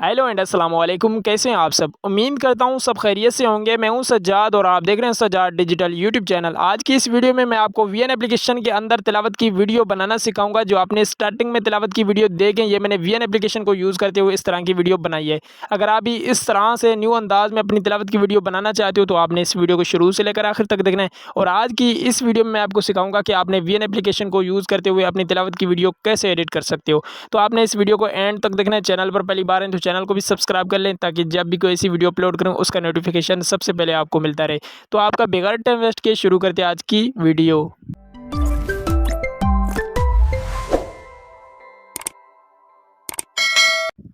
Hello and अस्सलाम वालेकुम। कैसे हैं आप सब? उम्मीद करता हूँ सब खैरियत से होंगे। मैं हूँ सज्जाद और आप देख रहे हैं सज्जाद डिजिटल यूट्यूब चैनल। आज की इस वीडियो में मैं आपको वीएन एप्लीकेशन के अंदर तिलावत की वीडियो बनाना सिखाऊंगा। जो आपने स्टार्टिंग में तिलावत की वीडियो देखें, ये मैंने वीएन एप्लीकेशन को यूज़ करते हुए इस तरह की वीडियो बनाई है। अगर आप भी इस तरह से न्यू अंदाज में अपनी तिलावत की वीडियो बनाना चाहते हो तो आपने इस वीडियो को शुरू से लेकर आखिर तक देखना है। और आज की इस वीडियो में मैं आपको सिखाऊंगा कि आपने वीएन एप्लीकेशन को यूज़ करते हुए अपनी तिलावत की वीडियो कैसे एडिट कर सकते हो। तो आपने इस वीडियो को एंड तक देखना है। चैनल पर पहली बार है तो चैनल को भी सब्सक्राइब कर लें, ताकि जब भी कोई ऐसी वीडियो अपलोड करूं उसका नोटिफिकेशन सबसे पहले आपको मिलता रहे। तो आपका बेकार टाइम वेस्ट किए शुरू करते हैं आज की वीडियो।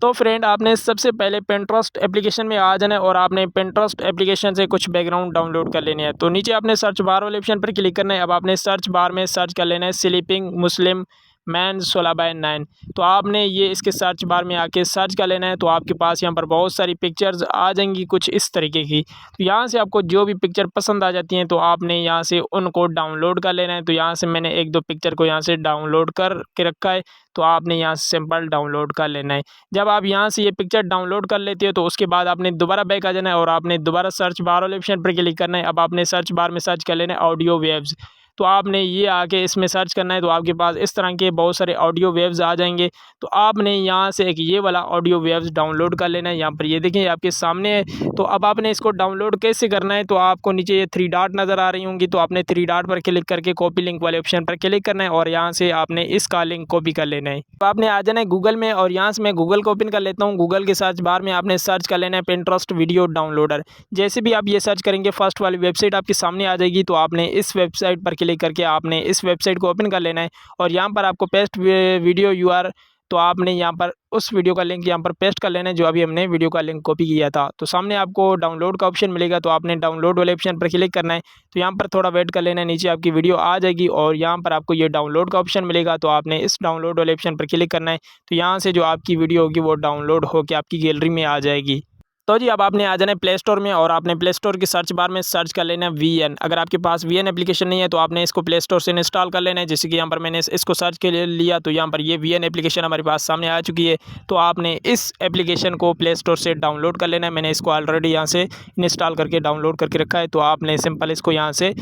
तो फ्रेंड, आपने सबसे पहले पिंटरेस्ट एप्लीकेशन में आ जाना है और आपने पिंटरेस्ट एप्लीकेशन से कुछ बैकग्राउंड डाउनलोड कर लेने हैं। तो नीचे आपने सर्च बार वाले ऑप्शन पर क्लिक करना है। अब आपने सर्च बार में सर्च कर लेना है स्लीपिंग मुस्लिम मैन 16/9। तो आपने ये इसके सर्च बार में आके सर्च कर लेना है। तो आपके पास यहाँ पर बहुत सारी पिक्चर्स आ जाएंगी कुछ इस तरीके की। तो यहाँ से आपको जो भी पिक्चर पसंद आ जाती हैं तो आपने यहाँ से उनको डाउनलोड कर लेना है। तो यहाँ से मैंने एक दो पिक्चर को यहाँ से डाउनलोड कर के रखा है। तो आपने यहाँ से सिंपल डाउनलोड कर लेना है। जब आप यहाँ से ये पिक्चर डाउनलोड कर लेते हो तो उसके बाद आपने दोबारा बैक आ जाना है और आपने दोबारा सर्च बार वाले ऑप्शन पर क्लिक करना है। अब आपने सर्च बार में सर्च कर लेना है ऑडियो वेव्स। तो आपने ये आके इसमें सर्च करना है। तो आपके पास इस तरह के बहुत सारे ऑडियो वेव्स आ जाएंगे। तो आपने यहाँ से एक ये वाला ऑडियो वेव्स डाउनलोड कर लेना है। यहाँ पर ये देखें आपके सामने है। तो अब आपने इसको डाउनलोड कैसे करना है, तो आपको नीचे ये 3 डॉट नज़र आ रही होंगी। तो आपने 3 डॉट पर क्लिक करके कॉपी लिंक वाले ऑप्शन पर क्लिक करना है और यहाँ से आपने इसका लिंक कॉपी कर लेना है। तो आपने आ जाना है गूगल में और यहाँ से मैं गूगल को ओपन कर लेता हूँ। गूगल के सर्च बार में आपने सर्च कर लेना है पिंटरेस्ट वीडियो डाउनलोडर। जैसे भी आप ये सर्च करेंगे फर्स्ट वाली वेबसाइट आपके सामने आ जाएगी। तो आपने इस वेबसाइट पर क्लिक करके आपने इस वेबसाइट को ओपन कर लेना है और यहाँ पर आपको पेस्ट वीडियो यूआर। तो आपने यहाँ पर उस वीडियो का लिंक यहाँ पर पेस्ट कर लेना है जो अभी हमने वीडियो का लिंक कॉपी किया था। तो सामने आपको डाउनलोड का ऑप्शन मिलेगा। तो आपने डाउनलोड वाले ऑप्शन पर क्लिक करना है। तो यहाँ पर थोड़ा वेट कर लेना है, नीचे आपकी वीडियो आ जाएगी और यहाँ पर आपको ये डाउनलोड का ऑप्शन मिलेगा। तो आपने इस डाउनलोड वाले ऑप्शन पर क्लिक करना है। तो यहाँ से जो आपकी वीडियो होगी वो डाउनलोड होकर आपकी गैलरी में आ जाएगी। तो जी अब आपने आ जाना है प्ले स्टोर में और आपने प्ले स्टोर की सर्च बार में सर्च कर लेना है वीएन। अगर आपके पास वीएन एप्लीकेशन नहीं है तो आपने इसको प्ले स्टोर से इंस्टॉल कर लेना है। जैसे कि यहाँ पर मैंने इसको सर्च के लिए लिया तो यहाँ पर ये वीएन एप्लीकेशन हमारे पास सामने आ चुकी है। तो आपने इस एप्लीकेशन को प्ले स्टोर से डाउनलोड कर लेना है। मैंने इसको ऑलरेडी यहाँ से इंस्टॉल करके डाउनलोड करके रखा है। तो आपने सिंपल इसको यहाँ से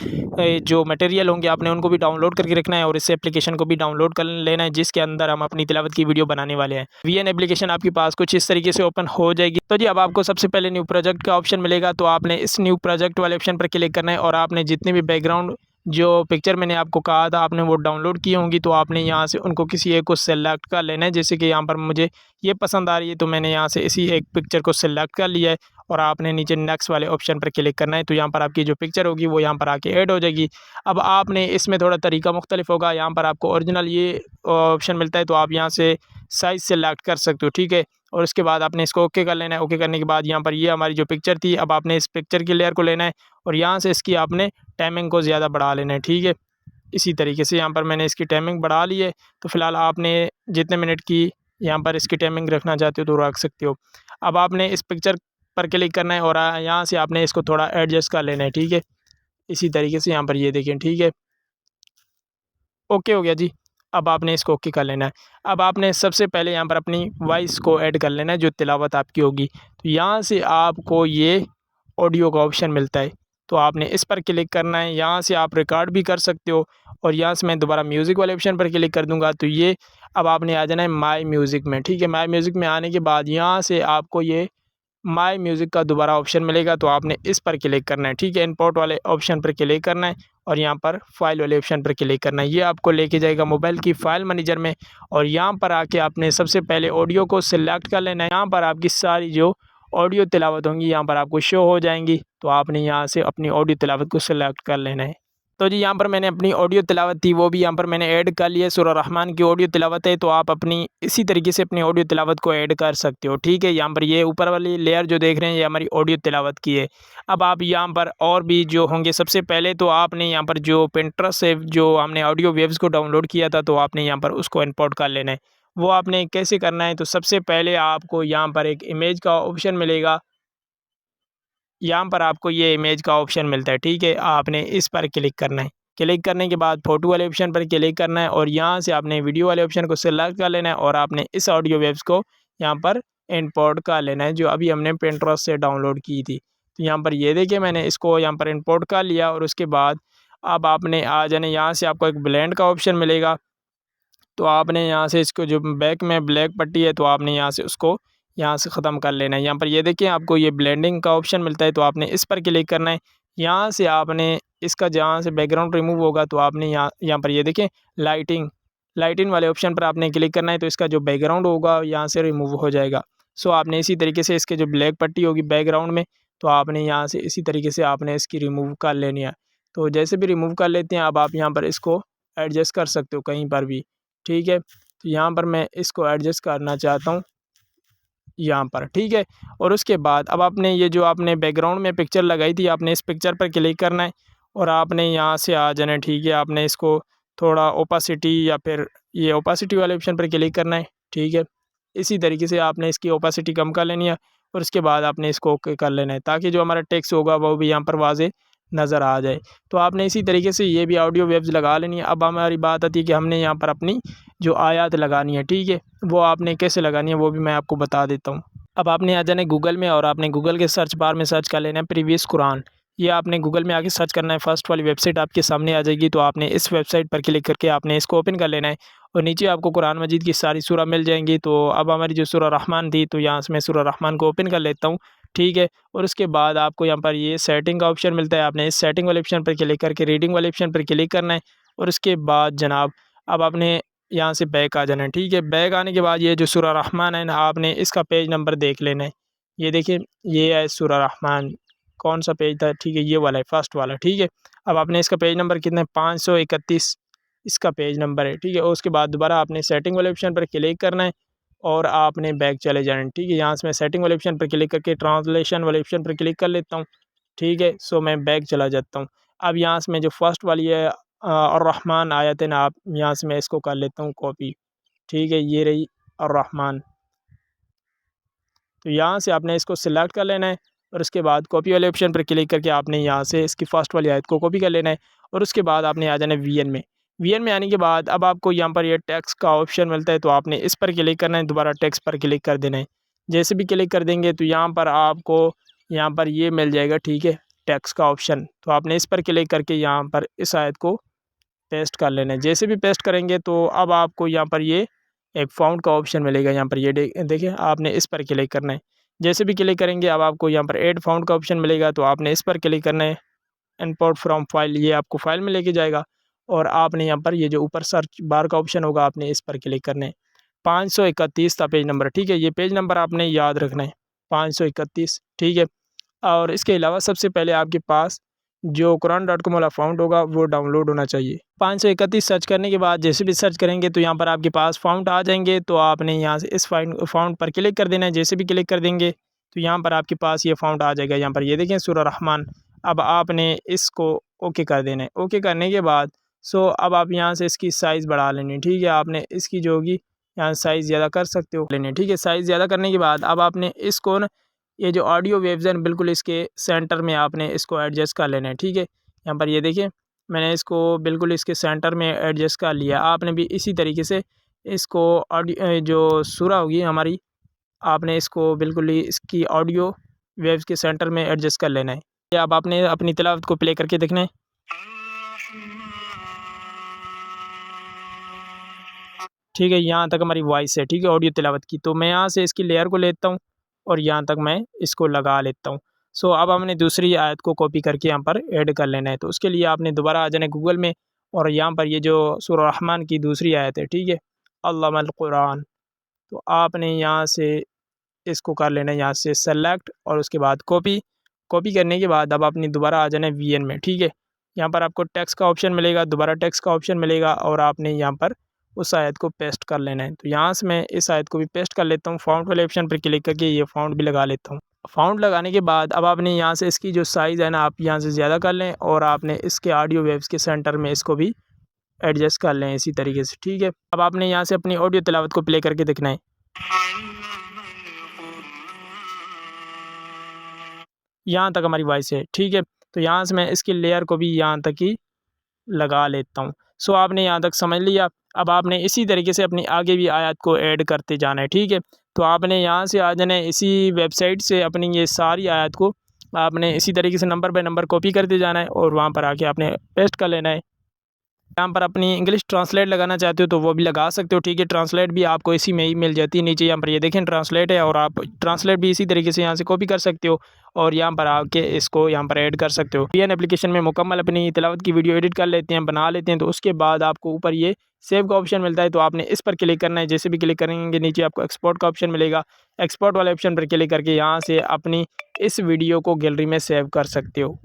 जो मटेरियल होंगे आपने उनको भी डाउनलोड करके रखना है और इस एप्लीकेशन को भी डाउनलोड कर लेना है जिसके अंदर हम अपनी तिलावत की वीडियो बनाने वाले हैं। वीएन एप्लीकेशन आपके पास कुछ इस तरीके से ओपन हो जाएगी। तो जी अब आपको सबसे पहले न्यू प्रोजेक्ट का ऑप्शन मिलेगा। तो आपने इस न्यू प्रोजेक्ट वाले ऑप्शन पर क्लिक करना है और आपने जितने भी बैकग्राउंड जो पिक्चर मैंने आपको कहा था आपने वो डाउनलोड की होंगी तो आपने यहाँ से उनको किसी एक को सेलेक्ट कर लेना है। जैसे कि यहाँ पर मुझे ये पसंद आ रही है तो मैंने यहाँ से इसी एक पिक्चर को सेलेक्ट कर लिया है और आपने नीचे नेक्स्ट वाले ऑप्शन पर क्लिक करना है। तो यहाँ पर आपकी जो पिक्चर होगी वो यहाँ पर आके ऐड हो जाएगी। अब आपने इसमें थोड़ा तरीका मुख्तलिफ होगा। यहाँ पर आपको ओरिजिनल ये ऑप्शन मिलता है तो आप यहाँ से साइज़ सेलेक्ट कर सकते हो, ठीक है। और उसके बाद आपने इसको ओके कर लेना है। ओके करने के बाद यहाँ पर ये हमारी जो पिक्चर थी, अब आपने इस पिक्चर की लेयर को लेना है और यहाँ से इसकी आपने टाइमिंग को ज़्यादा बढ़ा लेना है, ठीक है। इसी तरीके से यहाँ पर मैंने इसकी टाइमिंग बढ़ा ली है। तो फिलहाल आपने जितने मिनट की यहाँ पर इसकी टाइमिंग रखना चाहते हो तो रख सकते हो। अब आपने इस पिक्चर पर क्लिक करना है और यहाँ से आपने इसको थोड़ा एडजस्ट कर लेना है, ठीक है। इसी तरीके से यहाँ पर ये देखें, ठीक है, ओके हो गया जी। अब आपने इसको ओके कर लेना है। अब आपने सबसे पहले यहाँ पर अपनी वॉइस को ऐड कर लेना है जो तिलावत आपकी होगी। तो यहाँ से आपको ये ऑडियो का ऑप्शन मिलता है। तो आपने इस पर क्लिक करना है। यहाँ से आप रिकॉर्ड भी कर सकते हो और यहाँ से मैं दोबारा म्यूज़िक वाले ऑप्शन पर क्लिक कर दूँगा। तो ये अब आपने आ जाना है माय म्यूज़िक में, ठीक है। माय म्यूज़िक में आने के बाद यहाँ से आपको ये माय म्यूज़िक का दोबारा ऑप्शन मिलेगा। तो आपने इस पर क्लिक करना है, ठीक है। इंपोर्ट वाले ऑप्शन पर क्लिक करना है और यहाँ पर फाइल वाले ऑप्शन पर क्लिक करना है। ये आपको लेके जाएगा मोबाइल की फ़ाइल मैनेजर में और यहाँ पर आके आपने सबसे पहले ऑडियो को सिलेक्ट कर लेना है। यहाँ पर आपकी सारी जो ऑडियो तिलावत होंगी यहाँ पर आपको शो हो जाएंगी। तो आपने यहाँ से अपनी ऑडियो तिलावत को सिलेक्ट कर लेना है। तो जी यहाँ पर मैंने अपनी ऑडियो तिलावत थी वो भी यहाँ पर मैंने ऐड कर लिया। सूरह रहमान की ऑडियो तिलावत है तो आप अपनी इसी तरीके से अपनी ऑडियो तिलावत को ऐड कर सकते हो, ठीक है। यहाँ पर ये ऊपर वाली लेयर जो देख रहे हैं ये हमारी ऑडियो तिलावत की है। अब आप यहाँ पर और भी जो होंगे, सबसे पहले तो आपने यहाँ पर जो पिंटरेस्ट से जो हमने ऑडियो वेव्स को डाउनलोड किया था तो आपने यहाँ पर उसको इंपोर्ट कर लेना है वो आपने कैसे करना है, तो सबसे पहले आपको यहाँ पर एक इमेज का ऑप्शन मिलेगा। यहाँ पर आपको ये इमेज का ऑप्शन मिलता है, ठीक है। आपने इस पर क्लिक करना है। क्लिक करने के बाद फ़ोटो वाले ऑप्शन पर क्लिक करना है और यहाँ से आपने वीडियो वाले ऑप्शन को सिलेक्ट कर लेना है और आपने इस ऑडियो वेव्स को यहाँ पर इंपोर्ट कर लेना है, जो अभी हमने पिंटरेस्ट से डाउनलोड की थी। तो यहाँ पर ये देखिए मैंने इसको यहाँ पर इंपोर्ट कर लिया और उसके बाद अब आपने आ जाने, यहाँ से आपको एक ब्लेंड का ऑप्शन मिलेगा। तो आपने यहाँ से इसको जो बैक में ब्लैक पट्टी है, तो आपने यहाँ से उसको यहाँ से ख़त्म कर लेना है। यहाँ पर ये देखिए आपको ये ब्लेंडिंग का ऑप्शन मिलता है, तो आपने इस पर क्लिक करना है। यहाँ से आपने इसका जहाँ से बैकग्राउंड रिमूव होगा, तो आपने यहाँ पर ये देखिए लाइटिंग वाले ऑप्शन पर आपने क्लिक करना है, तो इसका जो बैकग्राउंड होगा यहाँ से रिमूव हो जाएगा। सो आपने इसी तरीके से इसके जो ब्लैक पट्टी होगी बैकग्राउंड में, तो आपने यहाँ से इसी तरीके से आपने इसकी रिमूव कर लेनी है। तो जैसे भी रिमूव कर लेते हैं, अब आप यहाँ पर इसको एडजस्ट कर सकते हो कहीं पर भी, ठीक है। तो यहाँ पर मैं इसको एडजस्ट करना चाहता हूँ यहाँ पर, ठीक है। और उसके बाद अब आपने ये जो आपने बैकग्राउंड में पिक्चर लगाई थी, आपने इस पिक्चर पर क्लिक करना है और आपने यहाँ से आ जाना है, ठीक है। आपने इसको थोड़ा ओपासिटी या फिर ये ओपासिटी वाले ऑप्शन पर क्लिक करना है, ठीक है। इसी तरीके से आपने इसकी ओपासिटी कम कर लेनी है और उसके बाद आपने इसको ओके कर लेना है, ताकि जो हमारा टेक्स्ट होगा वो भी यहाँ पर वाज़े नज़र आ जाए। तो आपने इसी तरीके से ये भी ऑडियो वेव्स लगा लेनी है। अब हमारी बात आती है कि हमने यहाँ पर अपनी जो आयत लगानी है, ठीक है, वो आपने कैसे लगानी है वो भी मैं आपको बता देता हूँ। अब आपने आ जाना है गूगल में और आपने गूगल के सर्च बार में सर्च कर लेना है प्रीवियस कुरान। ये आपने गूगल में आके सर्च करना है, फर्स्ट वाली वेबसाइट आपके सामने आ जाएगी। तो आपने इस वेबसाइट पर क्लिक करके आपने इसको ओपन कर लेना है और नीचे आपको कुरान मजीद की सारी सूरा मिल जाएंगी। तो अब हमारी जो सूरा रहमान थी, तो यहाँ से मैं सूरा रहमान को ओपन कर लेता हूँ, ठीक है। और उसके बाद आपको यहाँ पर ये सेटिंग का ऑप्शन मिलता है, आपने इस सेटिंग वाले ऑप्शन पर क्लिक करके रीडिंग वाले ऑप्शन पर क्लिक करना है और उसके बाद जनाब अब आपने यहाँ से बैक आ जाना है, ठीक है। बैक आने के बाद ये जो सूरा रहमान है ना, आपने इसका पेज नंबर देख लेना है। ये देखिए ये है सूरा रहमान, कौन सा पेज था, ठीक है, ये वाला है, फर्स्ट वाला, ठीक है। अब आपने इसका पेज नंबर कितना है, 531 इसका पेज नंबर है, ठीक है। और उसके बाद दोबारा आपने सेटिंग वाले ऑप्शन पर क्लिक करना है और आपने बैक चले जाना है, ठीक है। यहाँ से मैं सेटिंग वाले ऑप्शन पर क्लिक करके ट्रांसलेशन वाले ऑप्शन पर क्लिक कर लेता हूँ, ठीक है। सो मैं बैक चला जाता हूँ। अब यहाँ से मैं जो फर्स्ट वाली है और रहमान आयत है ना, आप यहाँ से मैं इसको कर लेता हूँ कॉपी, ठीक है। ये रही और रहमान। तो यहाँ से आपने इसको सिलेक्ट कर लेना है और उसके बाद कॉपी वाले ऑप्शन पर क्लिक करके आपने यहाँ से इसकी फर्स्ट वाली आयत को कॉपी कर लेना है और उसके बाद आपने आ जाना है वीएन में। वीएन में आने के बाद अब आपको यहाँ पर ये टेक्स्ट का ऑप्शन मिलता है, तो आपने इस पर क्लिक करना है, दोबारा टेक्स्ट पर क्लिक कर देना है। जैसे भी क्लिक कर देंगे तो यहाँ पर आपको यहाँ पर ये मिल जाएगा, ठीक है, टेक्स्ट का ऑप्शन। तो आपने इस पर क्लिक करके यहाँ पर इस आयत को पेस्ट कर लेना है। जैसे भी पेस्ट करेंगे तो अब आपको यहाँ पर ये एक फाउंड का ऑप्शन मिलेगा, यहाँ पर ये देखिए आपने इस पर क्लिक करना है। जैसे भी क्लिक करेंगे अब आपको यहाँ पर ऐड फाउंड का ऑप्शन मिलेगा, तो आपने इस पर क्लिक करना है। इंपोर्ट फ्रॉम फाइल, ये आपको फाइल में लेके जाएगा और आपने यहाँ पर ये जो ऊपर सर्च बार का ऑप्शन होगा आपने इस पर क्लिक करना है। 531 था पेज नंबर, ठीक है। ये पेज नंबर आपने याद रखना है, 531, ठीक है। और इसके अलावा सबसे पहले आपके पास जो कुरान.com वाला फ़ाउंड होगा वो डाउनलोड होना चाहिए। 531 सर्च करने के बाद जैसे भी सर्च करेंगे तो यहाँ पर आपके पास फ़ाउंड आ जाएंगे। तो आपने यहाँ से इस फ़ाउंड पर क्लिक कर देना है। जैसे भी क्लिक कर देंगे तो यहाँ पर आपके पास ये फ़ाउंड आ जाएगा। यहाँ पर ये देखें सूरा रहमान। अब आपने इसको ओके कर देना है। ओके करने के बाद अब आप यहाँ से इसकी साइज़ बढ़ा लेनी, ठीक है। आपने इसकी जो होगी यहाँ साइज़ ज़्यादा कर सकते हो लेने, ठीक है। साइज़ ज़्यादा करने के बाद अब आपने इसको ना ये जो ऑडियो वेव्स हैं बिल्कुल इसके सेंटर में आपने इसको एडजस्ट कर लेना है, ठीक है। यहाँ पर ये देखिए मैंने इसको बिल्कुल इसके सेंटर में एडजस्ट कर लिया। आपने भी इसी तरीके से इसको ऑडियो जो सूरा होगी हमारी, आपने इसको बिल्कुल ही इसकी ऑडियो वेव्स के सेंटर में एडजस्ट कर लेना है। अब आपने अपनी तिलावत को प्ले करके देखना है, ठीक है। यहाँ तक हमारी वॉइस है, ठीक है, ऑडियो तिलावत की। तो मैं यहाँ से इसकी लेयर को लेता हूँ और यहाँ तक मैं इसको लगा लेता हूँ। अब हमने दूसरी आयत को कॉपी करके यहाँ पर ऐड कर लेना है। तो उसके लिए आपने दोबारा आ जाना है गूगल में और यहाँ पर ये जो सूरा रहमान की दूसरी आयत है, ठीक है, अल्लामल कुरान। तो आपने यहाँ से इसको कर लेना है, यहाँ से सेलेक्ट और उसके बाद कॉपी। कॉपी करने के बाद अब आपने दोबारा आ जाना है वीएन में, ठीक है। यहाँ पर आपको टेक्स्ट का ऑप्शन मिलेगा, दोबारा टेक्स्ट का ऑप्शन मिलेगा और आपने यहाँ पर उस आयत को पेस्ट कर लेना है। तो यहाँ से मैं इस आयत को भी पेस्ट कर लेता हूँ। फाउंड वाले ऑप्शन पर क्लिक करके ये फाउंड भी लगा लेता हूँ। फाउंड लगाने के बाद अब आपने यहाँ से इसकी जो साइज़ है ना, आप यहाँ से ज़्यादा कर लें और आपने इसके ऑडियो वेव्स के सेंटर में इसको भी एडजस्ट कर लें इसी तरीके से, ठीक है। अब आपने यहाँ से अपनी ऑडियो तिलावत को प्ले करके देखना है। यहाँ तक हमारी वॉइस है, ठीक है। तो यहाँ से मैं इसकी लेयर को भी यहाँ तक ही लगा लेता हूँ। सो आपने यहाँ तक समझ लिया। अब आपने इसी तरीके से अपनी आगे भी आयत को ऐड करते जाना है, ठीक है। तो आपने यहाँ से आ जाना है, इसी वेबसाइट से अपनी ये सारी आयत को आपने इसी तरीके से नंबर बाय नंबर कॉपी करते जाना है और वहाँ पर आके आपने पेस्ट कर लेना है। यहाँ पर अपनी इंग्लिश ट्रांसलेट लगाना चाहते हो तो वो भी लगा सकते हो, ठीक है। ट्रांसलेट भी आपको इसी में ही मिल जाती है। नीचे यहाँ पर ये देखें ट्रांसलेट है, और आप ट्रांसलेट भी इसी तरीके से यहाँ से कॉपी कर सकते हो और यहाँ पर आके इसको यहाँ पर ऐड कर सकते हो। VN एप्लीकेशन में मुकम्मल अपनी तिलावत की वीडियो एडिट कर लेते हैं, बना लेते हैं, तो उसके बाद आपको ऊपर ये सेव का ऑप्शन मिलता है। तो आपने इस पर क्लिक करना है। जैसे भी क्लिक करेंगे नीचे आपको एक्सपोर्ट का ऑप्शन मिलेगा। एक्सपोर्ट वाले ऑप्शन पर क्लिक करके यहाँ से अपनी इस वीडियो को गैलरी में सेव कर सकते हो।